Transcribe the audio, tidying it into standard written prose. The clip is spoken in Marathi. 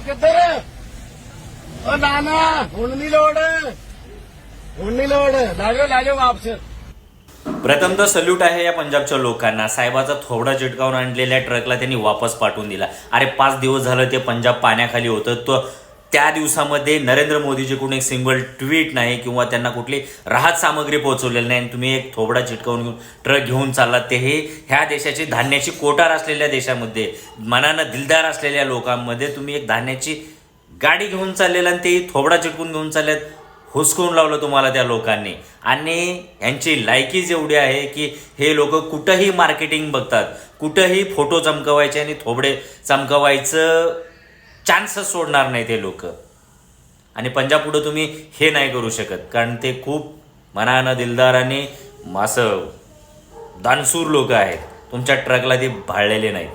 किधर ओ नाना हुण नहीं लोड लाजो वापस। प्रथमतः सल्यूट आहे या पंजाबच्या लोकांना. साहेबाचा थोबडा चिटकावून आणलेल्या ट्रकला त्यांनी वापस पाठवून दिला. अरे 5 दिवस झालं ते पंजाब पाण्याखाली होतं. तो त्या दिवसामध्ये नरेंद्र मोदीजीकडून एक सिंगल ट्विट नाही किंवा त्यांना कुठली राहत सामग्री पोहोचवलेली नाही. तुम्ही एक थोबडा चिटकावून घेऊन ट्रक घेऊन चाललात. ते हे ह्या देशाची धान्याची कोठार असलेल्या देशामध्ये, मनानं दिलदार असलेल्या लोकांमध्ये तुम्ही एक धान्याची गाडी घेऊन चाललेला आणि ते थोबडा चिटकून घेऊन चालल्यात. हुसकून लावलं तुम्हाला त्या लोकांनी. आणि यांची लायकीच एवढी आहे की हे लोक कुठंही मार्केटिंग बघतात, कुठंही फोटो चमकवायचे आणि थोबडे चमकवायचं चान्सच सोडणार नाही ते लोक. आणि पंजाब पुढं तुम्ही हे नाही करू शकत, कारण ते खूप मनानं दिलदार आणि असं दानशूर लोक आहेत. तुमच्या ट्रकला ते भाळलेले नाहीत.